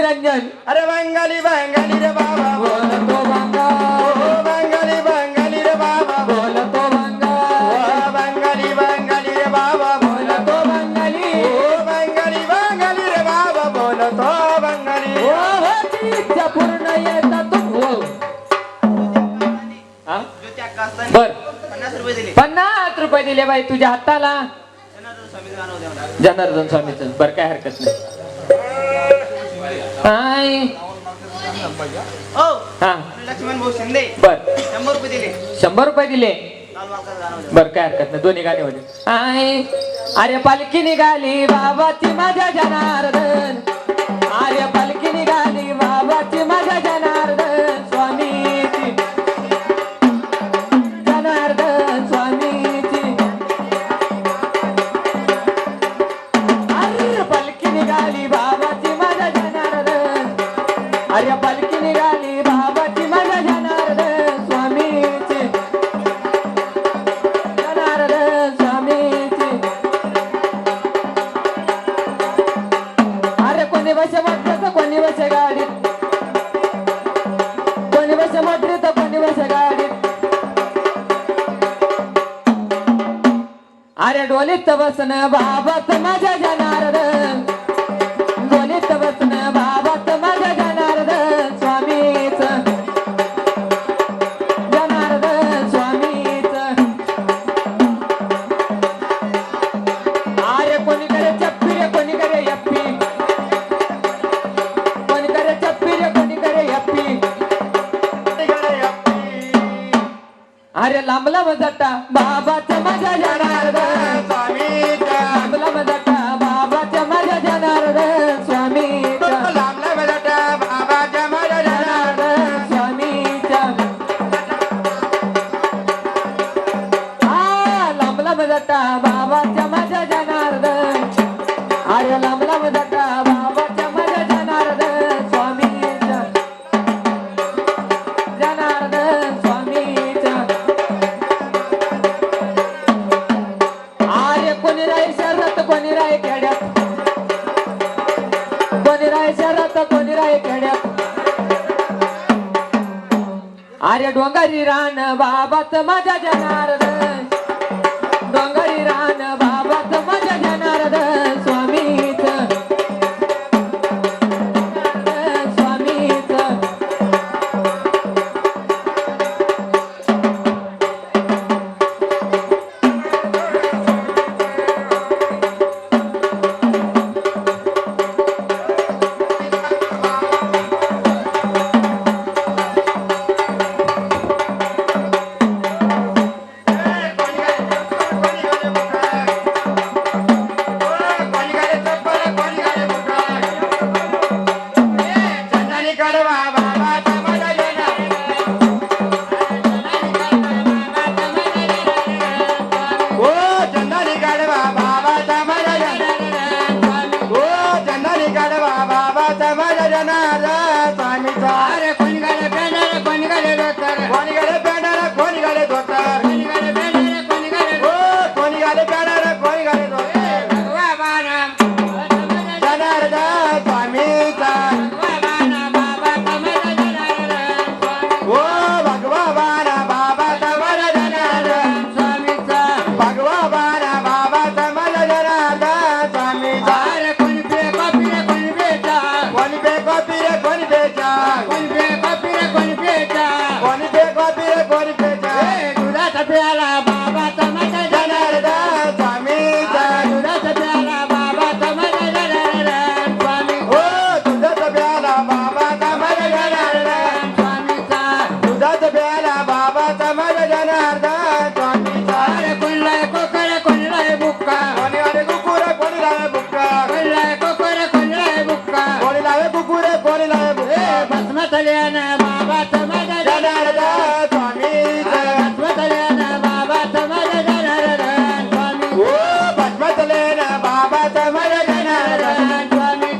निरंजन अरे बंगाली बंगाली रे बाबा बोलतो बंगा ओ बंगाली बंगाली रे बाबा बोलतो बंगा ओ बंगाली बंगाली रे बाबा बोलतो बंगाली ओ बंगाली बंगाली रे बाबा बोलतो बंगाली हो तीच्या पूर्ण येतात हो हा? बर 50 रुपये दिले बाई तुझ्या हाताला जनार्दन स्वामीचं बर काय हरकत नाही हा लक्ष्मण भाऊ शिंदे बर 100 रुपये दिले 100 रुपये दिले बर काय हरकत नाही दोन्ही गाणी होते आय अरे पालखी निघाली बाबाची माझ्या जनार्दन अरे पालखी निघाली बाबाची माझ्या जनार्दन स्वामीची जनार्दन स्वामीची अरे पालखी निघाली बाबाची माझ्या जनार्दन अरे पालखी निघाली बाबाची माझ्या जनार्दन स्वामीची जनार्दन स्वामीची अरे कोणी बसे मोटर तर कोणी बसे गाडीत कोणी बसे मोटर तर कोणी बसे गाडीत अरे डोलीत बसन बाबात माझ्या जनार्दन डोलीत बसन बाबात माझ्या जनार्दन स्वामीच जनार्दन स्वामीच अरे कोणी करे चप्पी रे कोणी करे यप्पी कोणी करे चप्पी रे कोणी करे यप्पी अरे लांबला मजटा बाबाचं माझ्या जनार्दन स्वामीचा लांबला मजटा बाबाचं माझ्या जनार्दन स्वामीचा लांबला बजाटा बाबाच्या माझ्या जनार्दन स्वामीचा हा लांबला मजटा बाबाच्या माझ्या जनार्दन अरे लांबला मजटा बाबाच्या माझ्या जनार्दन स्वामीचा जनार्दन स्वामीचा अरे कोणी राय शहरात कोणी राय खेड्यात कोणी राय शहरात कोणी राय खेड्यात अरे डोंगरी रान बाबात माझ्या जनार्दन डोंगरी रान बाबात माझ्या जनार्दन स्वामीच जनार्दन स्वामीच अरे कोणी गाडे पेंडारे कोणी गाडे धोतर कोणी गाडे पेंडारे कोणी गाडे धोतर कोणी गाडे पेंडारे कोणी गाडे ओ कोणी गाडे पेंडारे कोणी गाडे धोतर जनार्दन स्वामीचा बाबा तमाला जनार्दन स्वामी ओ भगवान बाबा तमाला जनार्दन स्वामीचा भगवान बाबा तमाला जनार्दन स्वामीचा अरे कोणी पे कॉपी रे कोणी बेटा कोणी पे कॉपी रे कोणी बेचा कोणी पे कॉपी रे कोणी बेटा कोणी पे कॉपी रे कोणी बेचा दुधाचा प्याला बाबा तमाला जनार्दन स्वामीचा दुधाचा प्याला बाबा तमाला जनार्दन स्वामी ओ दुधाचा प्याला बाबाचा माझ्या जनार्दन स्वामीचा दुधाचा प्याला बाबाचा माझ्या जनार्दन स्वामीचा अरे कोणलाय कोकरे कोणलाय बुक्का कोणी आले कुकुरे कोणी लावे बुक्का कोणलाय कोकरे कोणलाय बुक्का कोणी लावे कुकुरे कोणी लावे बुक्का भस्मतल्यान बाबा तमाला जनार्दन स्वामीचा भस्मतल्यान बाबा तमाला जनार्दन स्वामी ओ भस्मतलेन बाबाचा माझ्या जनार्दन स्वामी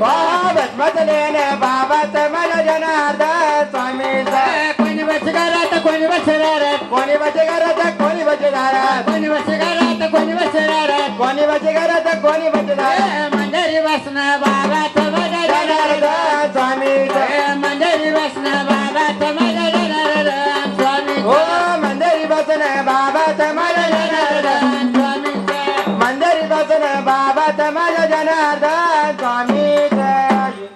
भस्मतलेन बाबाचा माझ्या जनार्दन स्वामीचा कोणी बसगारात कोणी बसरारात कोणी बचे घरात कोणी बचे दारात कोणी बसगारात कोणी बसरारात कोणी बचे घरात कोणी बचे दारात मंदिरी बसणं बाबा तमाला जनार्दन स्वामी बसन बाबाचं माझ्या जनार्दन स्वामी हो मंदिरी बसन बाबाचं माझ्या जनार्दन स्वामीचं मंदिरी बसन बाबाचं माझ्या जनार्दन स्वामीचं आणि